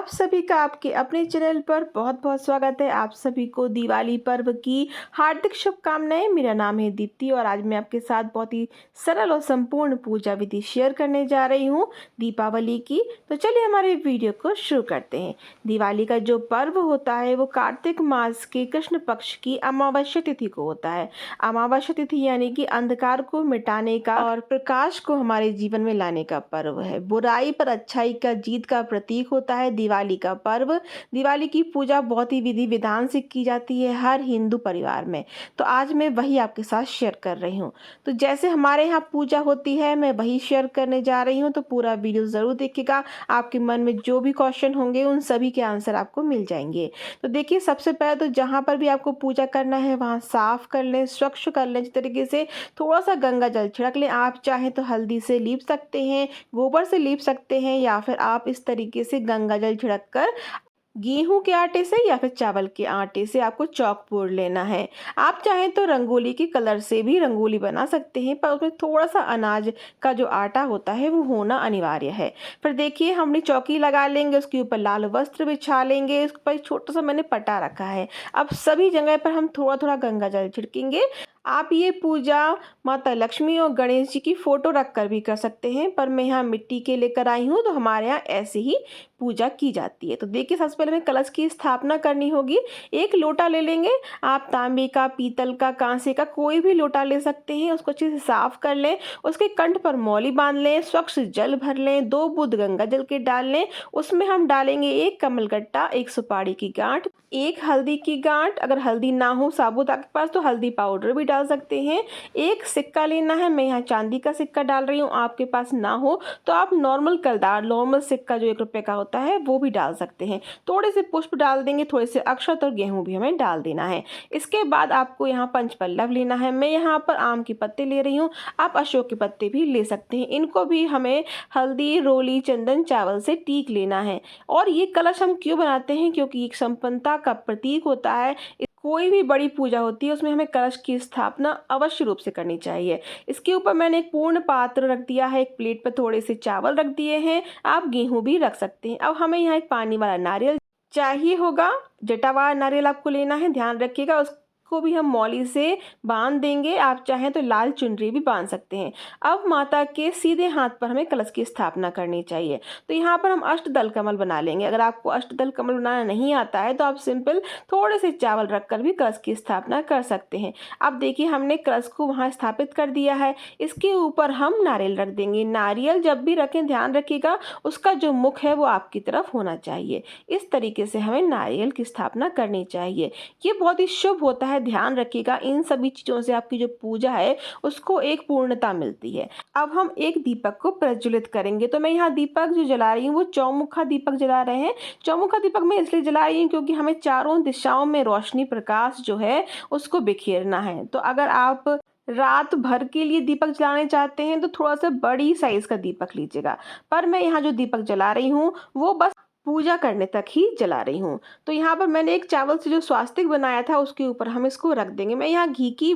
आप सभी का आपके अपने चैनल पर बहुत बहुत स्वागत है। आप सभी को दिवाली पर्व की हार्दिक शुभकामनाएं। मेरा नाम है दीप्ति और आज मैं आपके साथ बहुत ही सरल और संपूर्ण पूजा विधि शेयर करने जा रही हूं दीपावली की। तो चलिए हमारे वीडियो को शुरू करते हैं। दिवाली का जो पर्व होता है वो कार्तिक मास के कृष्ण पक्ष की अमावस्या तिथि को होता है। अमावस्या तिथि यानी कि अंधकार को मिटाने का और प्रकाश को हमारे जीवन में लाने का पर्व है। बुराई पर अच्छाई का जीत का प्रतीक होता है दिवाली का पर्व। दिवाली की पूजा बहुत ही विधि विधान से की जाती है हर हिंदू परिवार में। तो आज मैं वही आपके साथ शेयर कर रही हूँ। तो जैसे हमारे यहाँ पूजा होती है मैं वही शेयर करने जा रही हूँ। तो पूरा वीडियो ज़रूर देखिएगा। आपके मन में जो भी क्वेश्चन होंगे उन सभी के आंसर आपको मिल जाएंगे। तो देखिए, सबसे पहले तो जहाँ पर भी आपको पूजा करना है वहाँ साफ कर लें, स्वच्छ कर लें। इस तरीके से थोड़ा सा गंगा जल छिड़क लें। आप चाहें तो हल्दी से लीप सकते हैं, गोबर से लीप सकते हैं, या फिर आप इस तरीके से गंगा जल छिड़क कर गेहूं के आटे से या फिर चावल के आटे से आपको चौक पूर लेना है। आप चाहें तो रंगोली के कलर से भी रंगोली बना सकते हैं, पर उसमें थोड़ा सा अनाज का जो आटा होता है वो होना अनिवार्य है। फिर देखिए, हमने चौकी लगा लेंगे, उसके ऊपर लाल वस्त्र बिछा लेंगे, उस पर छोटा सा मैंने पटा रखा है। अब सभी जगह पर हम थोड़ा थोड़ा गंगा जल छिड़केंगे। आप ये पूजा माता लक्ष्मी और गणेश जी की फोटो रख कर भी कर सकते हैं, पर मैं यहाँ मिट्टी के लेकर आई हूँ तो हमारे यहाँ ऐसे ही पूजा की जाती है। तो देखिए, सबसे पहले हमें कलश की स्थापना करनी होगी। एक लोटा ले लेंगे। आप तांबे का, पीतल का, कांसे का कोई भी लोटा ले सकते हैं। उसको अच्छे से साफ कर लें, उसके कंठ पर मौली बांध लें, स्वच्छ जल भर लें, 2 बूंद गंगा जल के डाल लें। उसमें हम डालेंगे 1 कमलगट्टा, 1 सुपारी की गांठ, 1 हल्दी की गांठ। अगर हल्दी ना हो साबुत आपके पास तो हल्दी पाउडर भी डाल सकते हैं। 1 सिक्का लेना है, मैं यहाँ चांदी का सिक्का डाल रही हूँ। आपके पास ना हो तो आप नॉर्मल कलदार नॉर्मल सिक्का जो 1 रुपए का होता है वो भी डाल सकते हैं। थोड़े से पुष्प डाल देंगे, थोड़े से अक्षत और गेहूं भी हमें डाल देना है। इसके बाद आपको यहाँ पंचपल्लव लेना है। मैं यहाँ पर आम के पत्ते ले रही हूँ, आप अशोक के पत्ते भी ले सकते हैं। इनको भी हमें हल्दी, रोली, चंदन, चावल से टीक लेना है। और ये कलश हम क्यों बनाते हैं? क्योंकि एक संपन्नता का प्रतीक होता है। कोई भी बड़ी पूजा होती है उसमें हमें कलश की स्थापना अवश्य रूप से करनी चाहिए। इसके ऊपर मैंने एक पूर्ण पात्र रख दिया है। एक प्लेट पर थोड़े से चावल रख दिए हैं, आप गेहूं भी रख सकते हैं। अब हमें यहाँ एक पानी वाला नारियल चाहिए होगा। जटावार नारियल आपको लेना है, ध्यान रखिएगा। उसको भी हम मौली से बांध देंगे। आप चाहें तो लाल चुनरी भी बांध सकते हैं। अब माता के सीधे हाथ पर हमें कलश की स्थापना करनी चाहिए। तो यहाँ पर हम अष्टदल कमल बना लेंगे। अगर आपको अष्टदल कमल बनाना नहीं आता है तो आप सिंपल थोड़े से चावल रखकर भी कलश की स्थापना कर सकते हैं। अब देखिए, हमने कलश को वहाँ स्थापित कर दिया है। इसके ऊपर हम नारियल रख देंगे। नारियल जब भी रखें ध्यान रखिएगा उसका जो मुख है वो आपकी तरफ होना चाहिए। इस तरीके से हमें नारियल की स्थापना करनी चाहिए। ये बहुत ही शुभ होता है, ध्यान रखिएगा। इन सभी चीजों से आपकी जो पूजा है उसको एक पूर्णता मिलती है। अब हम एक दीपक को प्रज्वलित करेंगे। तो मैं यहाँ दीपक जो जला रही हूँ वो चौमुखा दीपक जला रहे हैं। चौमुखा दीपक मैं इसलिए जला रही हूँ क्योंकि हमें चारों दिशाओं में रोशनी प्रकाश जो है उसको बिखेरना है। तो अगर आप रात भर के लिए दीपक जलाने चाहते हैं तो थोड़ा सा बड़ी साइज का दीपक लीजिएगा। पर मैं यहाँ जो दीपक जला रही हूँ वो बस पूजा करने तक ही जला रही हूँ। तो यहाँ पर मैंने एक चावल से जो स्वास्तिक बनाया था उसके ऊपर हम इसको रख देंगे। मैं यहाँ घी की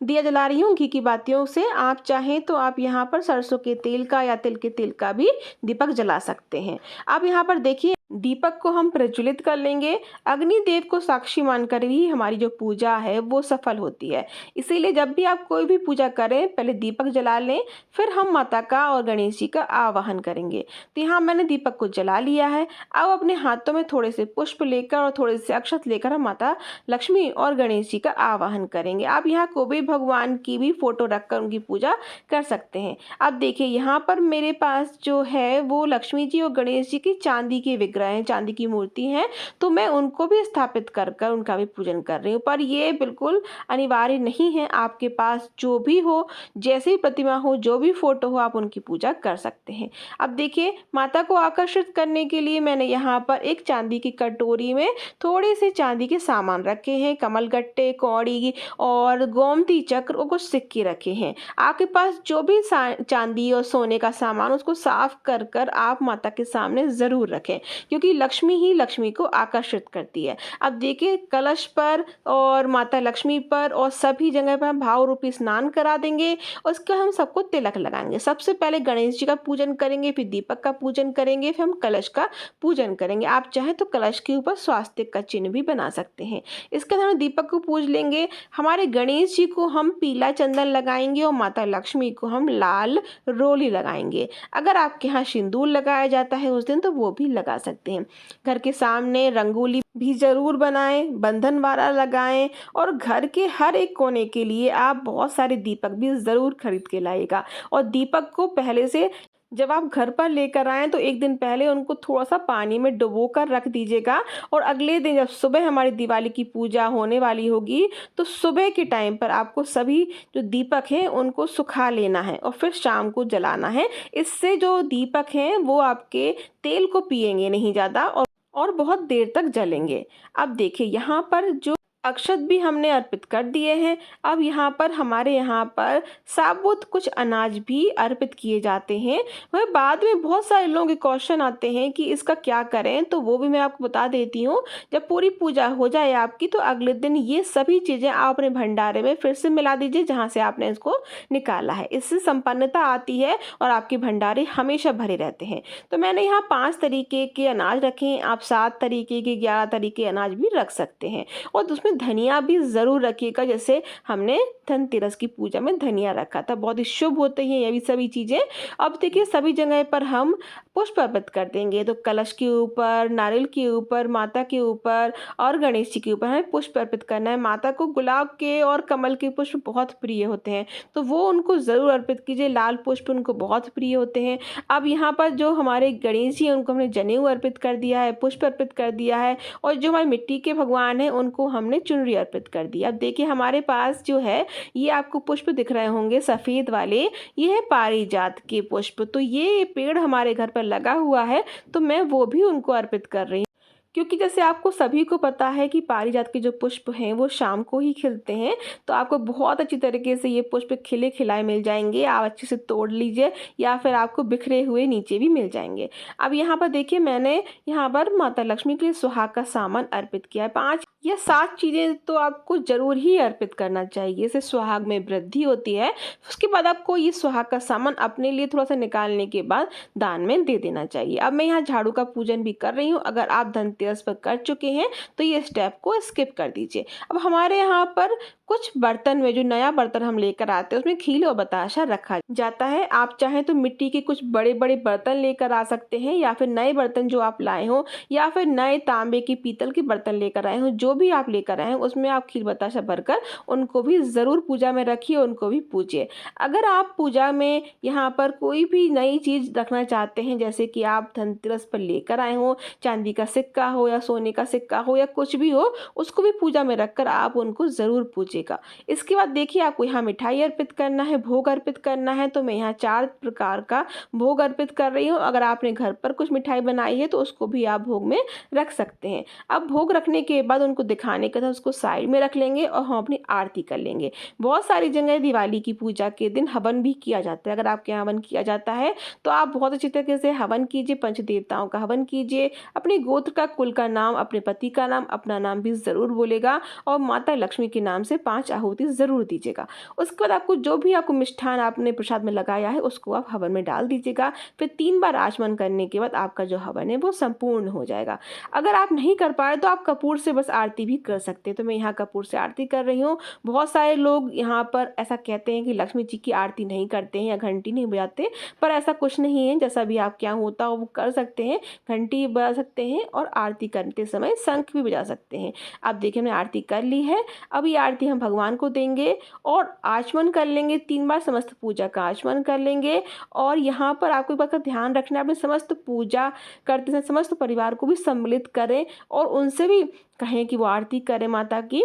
दिया जला रही हूँ, घी की बातियों से। आप चाहें तो आप यहाँ पर सरसों के तेल का या तिल के तेल का भी दीपक जला सकते हैं। अब यहाँ पर देखिए, दीपक को हम प्रज्वलित कर लेंगे। अग्निदेव को साक्षी मानकर ही हमारी जो पूजा है वो सफल होती है। इसीलिए जब भी आप कोई भी पूजा करें पहले दीपक जला लें, फिर हम माता का और गणेश जी का आवाहन करेंगे। तो यहाँ मैंने दीपक को जला लिया है। अब अपने हाथों में थोड़े से पुष्प लेकर और थोड़े से अक्षत लेकर हम माता लक्ष्मी और गणेश जी का आवाहन करेंगे। आप यहाँ कोई भी भगवान की भी फोटो रखकर उनकी पूजा कर सकते हैं। अब देखिए, यहाँ पर मेरे पास जो है वो लक्ष्मी जी और गणेश जी की चांदी के विग्रह हैं, चांदी की मूर्ति है, तो मैं उनको भी स्थापित कर कर उनका भी पूजन कर रही हूँ। पर ये बिल्कुल अनिवार्य नहीं है। आपके पास जो भी हो, जैसे भी प्रतिमा हो, जो भी फोटो हो, आप उनकी पूजा कर सकते हैं। अब देखिए, माता को आकर्षित करने के लिए मैंने यहाँ पर एक चांदी की कटोरी में थोड़े से चांदी के सामान रखे हैं। कमलगट्टे, कौड़ी और गोमती चक्र और कुछ सिक्के रखे हैं। आपके पास जो भी चांदी और सोने का सामान उसको साफ कर कर आप माता के सामने जरूर रखें, क्योंकि लक्ष्मी ही लक्ष्मी को आकर्षित करती है। अब देखिए कलश पर और माता लक्ष्मी पर और सभी जगह पर हम भाव रूपी स्नान करा देंगे। उसका हम सबको तिलक लगाएंगे। सबसे पहले गणेश जी का पूजन करेंगे, फिर दीपक का पूजन करेंगे, फिर हम कलश का पूजन करेंगे। आप चाहें तो कलश के ऊपर स्वास्तिक का चिन्ह भी बना सकते हैं। इसके बाद हम दीपक को पूज लेंगे। हमारे गणेश जी को हम पीला चंदन लगाएंगे और माता लक्ष्मी को हम लाल रोली लगाएंगे। अगर आपके यहाँ सिंदूर लगाया जाता है उस दिन तो वो भी लगा सकते हैं। घर के सामने रंगोली भी जरूर बनाएं, बंधन वाला लगाएं और घर के हर एक कोने के लिए आप बहुत सारे दीपक भी ज़रूर खरीद के लाइएगा। और दीपक को पहले से जब आप घर पर लेकर आएँ तो एक दिन पहले उनको थोड़ा-सा पानी में डुबो कर रख दीजिएगा और अगले दिन जब सुबह हमारी दिवाली की पूजा होने वाली होगी, तो सुबह के टाइम पर आपको सभी जो दीपक हैं उनको सुखा लेना है और फिर शाम को जलाना है। इससे जो दीपक हैं वो आपके तेल को पिएँगे नहीं ज़्यादा और बहुत देर तक जलेंगे। अब देखिए यहाँ पर जो अक्षत भी हमने अर्पित कर दिए हैं। अब यहाँ पर हमारे यहाँ पर साबुत कुछ अनाज भी अर्पित किए जाते हैं। वह बाद में बहुत सारे लोगों के क्वेश्चन आते हैं कि इसका क्या करें, तो वो भी मैं आपको बता देती हूँ। जब पूरी पूजा हो जाए आपकी तो अगले दिन ये सभी चीज़ें आप अपने भंडारे में फिर से मिला दीजिए जहाँ से आपने इसको निकाला है। इससे संपन्नता आती है और आपके भंडारे हमेशा भरे रहते हैं। तो मैंने यहाँ 5 तरीके के अनाज रखे हैं। आप 7 तरीके के 11 तरीके अनाज भी रख सकते हैं और उसमें धनिया भी ज़रूर रखिएगा। जैसे हमने धनतेरस की पूजा में धनिया रखा था, बहुत ही शुभ होते हैं ये भी सभी चीज़ें। अब देखिए सभी जगह पर हम पुष्प अर्पित कर देंगे। तो कलश के ऊपर, नारियल के ऊपर, माता के ऊपर और गणेश जी के ऊपर हमें पुष्प अर्पित करना है। माता को गुलाब के और कमल के पुष्प बहुत प्रिय होते हैं, तो वो उनको ज़रूर अर्पित कीजिए। लाल पुष्प उनको बहुत प्रिय होते हैं। अब यहाँ पर जो हमारे गणेश जी हैं उनको हमने जनेऊ अर्पित कर दिया है, पुष्प अर्पित कर दिया है और जो हमारे मिट्टी के भगवान हैं उनको हमने चुनरी अर्पित कर दी। अब देखिए हमारे पास जो है ये आपको पुष्प दिख रहे होंगे सफ़ेद वाले, ये है पारिजात के पुष्प। तो ये पेड़ हमारे घर पर लगा हुआ है तो मैं वो भी उनको अर्पित कर रही हूँ, क्योंकि जैसे आपको सभी को पता है कि पारिजात के जो पुष्प हैं वो शाम को ही खिलते हैं। तो आपको बहुत अच्छी तरीके से ये पुष्प खिले खिलाए मिल जाएंगे। आप अच्छे से तोड़ लीजिए या फिर आपको बिखरे हुए नीचे भी मिल जाएंगे। अब यहाँ पर देखिए मैंने यहाँ पर माता लक्ष्मी के लिए सुहाग का सामान अर्पित किया है। 5 या 7 चीज़ें तो आपको ज़रूर ही अर्पित करना चाहिए, इससे सुहाग में वृद्धि होती है। उसके बाद आपको ये सुहाग का सामान अपने लिए थोड़ा सा निकालने के बाद दान में दे देना चाहिए। अब मैं यहाँ झाड़ू का पूजन भी कर रही हूँ। अगर आप धनतेरस पर कर चुके हैं तो ये स्टेप को स्किप कर दीजिए। अब हमारे यहाँ पर कुछ बर्तन में जो नया बर्तन हम लेकर आते हैं उसमें खील और बताशा रखा जाता है। आप चाहें तो मिट्टी के कुछ बड़े बड़े बर्तन लेकर आ सकते हैं या फिर नए बर्तन जो आप लाए हो या फिर नए तांबे की पीतल के बर्तन लेकर आए हो, जो भी आप लेकर आए हो उसमें आप खील बताशा भरकर उनको भी ज़रूर पूजा में रखिए, उनको भी पूजिए। अगर आप पूजा में यहाँ पर कोई भी नई चीज़ रखना चाहते हैं, जैसे कि आप धनतेरस पर लेकर आए हो, चांदी का सिक्का हो या सोने का सिक्का हो या कुछ भी हो, उसको भी पूजा में रखकर आप उनको ज़रूर पूजिएगा। इसके बाद देखिए आपको यहाँ मिठाई अर्पित करना है, भोग अर्पित करना है। तो मैं यहाँ 4 प्रकार का भोग अर्पित कर रही हूँ। अगर आपने घर पर कुछ मिठाई बनाई है तो उसको भी आप भोग में रख सकते हैं। अब भोग रखने के बाद उनको दिखाने के बाद उसको साइड में रख लेंगे और हम अपनी आरती कर लेंगे। बहुत सारी जगह दिवाली की पूजा के दिन हवन भी किया जाता है। अगर आपके यहाँ हवन किया जाता है तो आप बहुत अच्छी तरीके से हवन कीजिए, पंच देवताओं का हवन कीजिए। अपने गोत्र का, कुल का नाम, अपने पति का नाम, अपना नाम भी ज़रूर बोलेगा और माता लक्ष्मी के नाम से 5 आहुति ज़रूर दीजिएगा। उसके बाद आपको जो भी आपको मिष्ठान आपने प्रसाद में लगाया है उसको आप हवन में डाल दीजिएगा। फिर 3 बार आचमन करने के बाद आपका जो हवन है वो संपूर्ण हो जाएगा। अगर आप नहीं कर पाए तो आप कपूर से बस आरती भी कर सकते हैं। तो मैं यहाँ कपूर से आरती कर रही हूँ। बहुत सारे लोग यहाँ पर ऐसा कहते हैं कि लक्ष्मी जी की आरती नहीं करते हैं या घंटी नहीं बजाते, पर ऐसा कुछ नहीं है। जैसा भी आपके यहाँ होता हो वो कर सकते हैं, घंटी बजा सकते हैं और आरती करते समय शंख भी बजा सकते हैं। आप देखिए हमने आरती कर ली है। अब ये आरती हम भगवान को देंगे और आचमन कर लेंगे। 3 बार समस्त पूजा का आचमन कर लेंगे। और यहाँ पर आपको एक बात का ध्यान रखना है, अपने समस्त पूजा करते समय समस्त परिवार को भी सम्मिलित करें और उनसे भी कहें कि वो आरती करें माता की।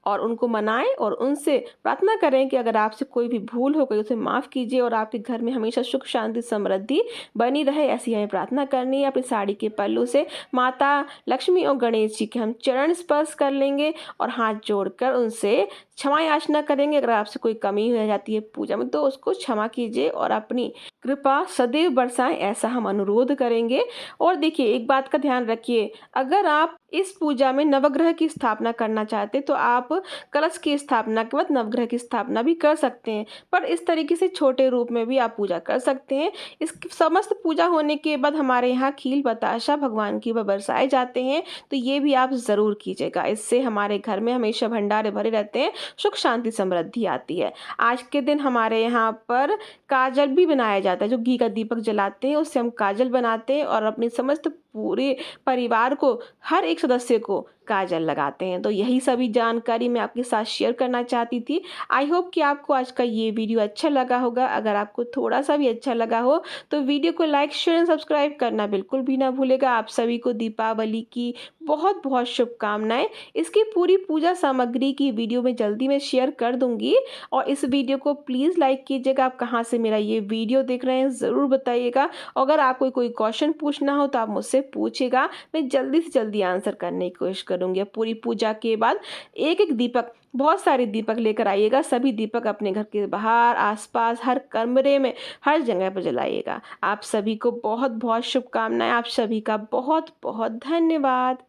और उनको मनाएँ और उनसे प्रार्थना करें कि अगर आपसे कोई भी भूल हो गई उसे माफ़ कीजिए और आपके घर में हमेशा सुख शांति समृद्धि बनी रहे, ऐसी हमें प्रार्थना करनी है। अपनी साड़ी के पल्लू से माता लक्ष्मी और गणेश जी के हम चरण स्पर्श कर लेंगे और हाथ जोड़कर उनसे क्षमा याचना करेंगे। अगर आपसे कोई कमी रह जाती है पूजा में तो उसको क्षमा कीजिए और अपनी कृपा सदैव बरसाएं, ऐसा हम अनुरोध करेंगे। और देखिए एक बात का ध्यान रखिए, अगर आप इस पूजा में नवग्रह की स्थापना करना चाहते हैं तो आप कलश की स्थापना के बाद नवग्रह की स्थापना भी कर सकते हैं, पर इस तरीके से छोटे रूप में भी आप पूजा कर सकते हैं। इस समस्त पूजा होने के बाद हमारे यहाँ खील बताशा भगवान की बरसाए जाते हैं, तो ये भी आप ज़रूर कीजिएगा। इससे हमारे घर में हमेशा भंडारे भरे रहते हैं, सुख शांति समृद्धि आती है। आज के दिन हमारे यहाँ पर काजल भी बनाया जाता है, जो घी का दीपक जलाते हैं उससे हम काजल बनाते हैं और अपने समस्त पूरे परिवार को, हर एक सदस्य को काजल लगाते हैं। तो यही सभी जानकारी मैं आपके साथ शेयर करना चाहती थी। आई होप कि आपको आज का ये वीडियो अच्छा लगा होगा। अगर आपको थोड़ा सा भी अच्छा लगा हो तो वीडियो को लाइक शेयर एंड सब्सक्राइब करना बिल्कुल भी ना भूलेगा। आप सभी को दीपावली की बहुत बहुत शुभकामनाएं। इसकी पूरी पूजा सामग्री की वीडियो मैं जल्दी में शेयर कर दूंगी और इस वीडियो को प्लीज़ लाइक कीजिएगा। आप कहाँ से मेरा ये वीडियो देख रहे हैं ज़रूर बताइएगा। अगर आपको कोई क्वेश्चन पूछना हो तो आप मुझसे पूछेगा, मैं जल्दी से जल्दी आंसर करने की कोशिश करूंगी। पूरी पूजा के बाद एक एक दीपक, बहुत सारे दीपक लेकर आइएगा। सभी दीपक अपने घर के बाहर, आसपास, हर कमरे में, हर जगह पर जलाइएगा। आप सभी को बहुत बहुत शुभकामनाएं। आप सभी का बहुत बहुत धन्यवाद।